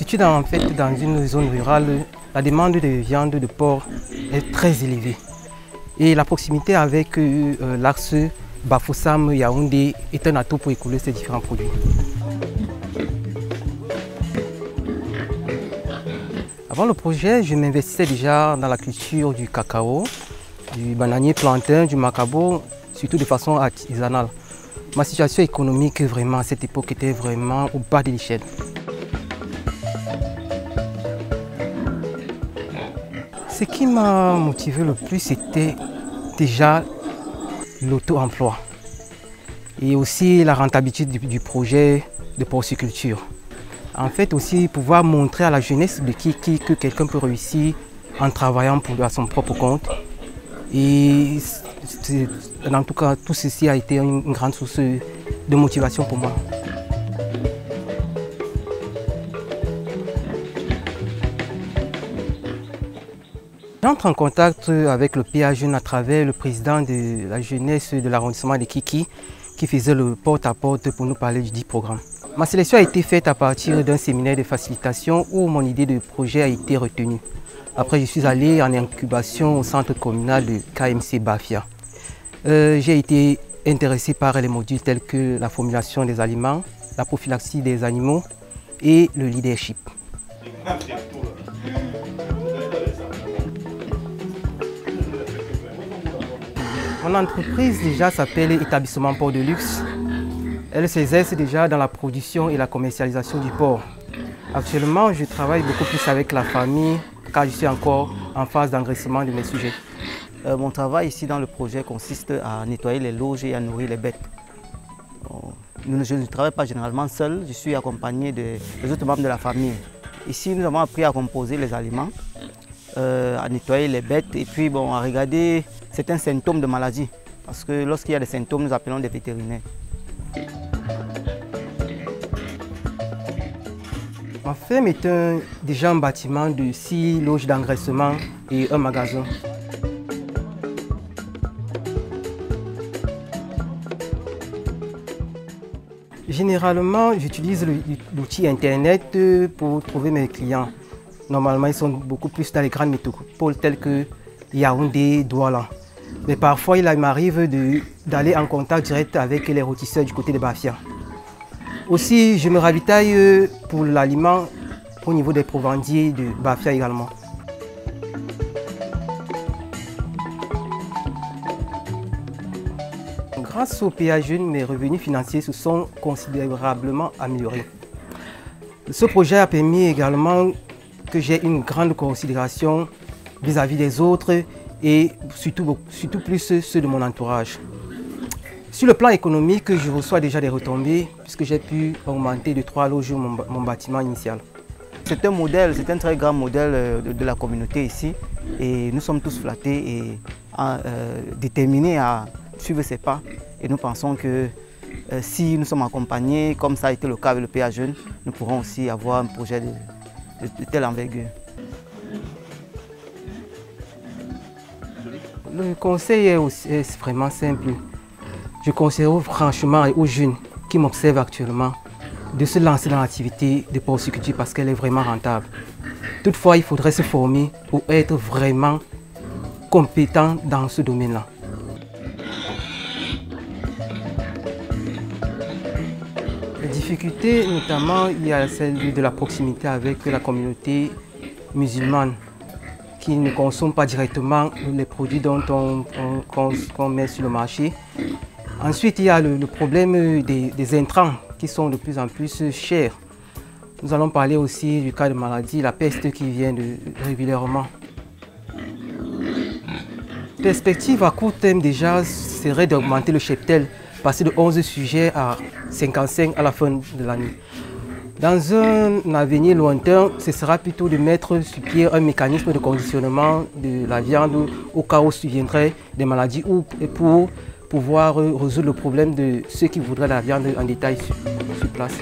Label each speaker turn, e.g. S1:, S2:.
S1: situe en fait dans une zone rurale, la demande de viande de porc est très élevée. Et la proximité avec l'axe Bafoussam-Yaoundé est un atout pour écouler ces différents produits. Avant le projet, je m'investissais déjà dans la culture du cacao, du bananier plantain, du macabo, surtout de façon artisanale. Ma situation économique vraiment à cette époque était vraiment au bas de l'échelle. Ce qui m'a motivé le plus, c'était déjà l'auto-emploi et aussi la rentabilité du projet de porciculture. En fait, aussi pouvoir montrer à la jeunesse de Kiki que quelqu'un peut réussir en travaillant à son propre compte. Et en tout cas, tout ceci a été une grande source de motivation pour moi. J'entre en contact avec le PA Jeune à travers le président de la jeunesse de l'arrondissement de Kiki qui faisait le porte-à-porte pour nous parler du dit programme. Ma sélection a été faite à partir d'un séminaire de facilitation où mon idée de projet a été retenue. Après, je suis allé en incubation au centre communal de KMC Bafia. J'ai été intéressé par les modules tels que la formulation des aliments, la prophylaxie des animaux et le leadership. Mon entreprise déjà s'appelle Établissement Porc de Luxe. Elle s'exerce déjà dans la production et la commercialisation du porc. Actuellement, je travaille beaucoup plus avec la famille car je suis encore en phase d'engraissement de mes sujets.
S2: Mon travail ici dans le projet consiste à nettoyer les loges et à nourrir les bêtes. Je ne travaille pas généralement seul, je suis accompagné des autres membres de la famille. Ici, nous avons appris à composer les aliments, à nettoyer les bêtes et puis à regarder certains symptômes de maladie. Parce que lorsqu'il y a des symptômes, nous appelons des vétérinaires.
S1: Ma ferme est déjà un bâtiment de 6 loges d'engraissement et un magasin. Généralement, j'utilise l'outil Internet pour trouver mes clients. Normalement, ils sont beaucoup plus dans les grandes métropoles telles que Yaoundé, Douala. Mais parfois, il m'arrive d'aller en contact direct avec les rôtisseurs du côté de Bafia. Aussi, je me ravitaille pour l'aliment au niveau des provendiers de Bafia également. Grâce au PA Jeune, mes revenus financiers se sont considérablement améliorés. Ce projet a permis également que j'ai une grande considération vis-à-vis des autres et surtout plus ceux de mon entourage. Sur le plan économique, je reçois déjà des retombées puisque j'ai pu augmenter de 3 loges mon bâtiment initial.
S2: C'est un modèle, c'est un très grand modèle de la communauté ici et nous sommes tous flattés et déterminés à suivre ses pas et nous pensons que si nous sommes accompagnés, comme ça a été le cas avec le PA Jeune, nous pourrons aussi avoir un projet de telle envergure.
S1: Le conseil est vraiment simple. Je conseille franchement aux jeunes qui m'observent actuellement de se lancer dans l'activité de porciculture parce qu'elle est vraiment rentable. Toutefois, il faudrait se former pour être vraiment compétent dans ce domaine-là. Les difficultés, notamment, il y a celle de la proximité avec la communauté musulmane qui ne consomme pas directement les produits qu'on met sur le marché. Ensuite, il y a le problème des intrants qui sont de plus en plus chers. Nous allons parler aussi du cas de maladie, la peste qui vient régulièrement. Perspective à court terme déjà serait d'augmenter le cheptel, passer de 11 sujets à 55 à la fin de l'année. Dans un avenir lointain, ce sera plutôt de mettre sur pied un mécanisme de conditionnement de la viande au cas où surviendraient des maladies ou pour pouvoir résoudre le problème de ceux qui voudraient la viande en détail sur place.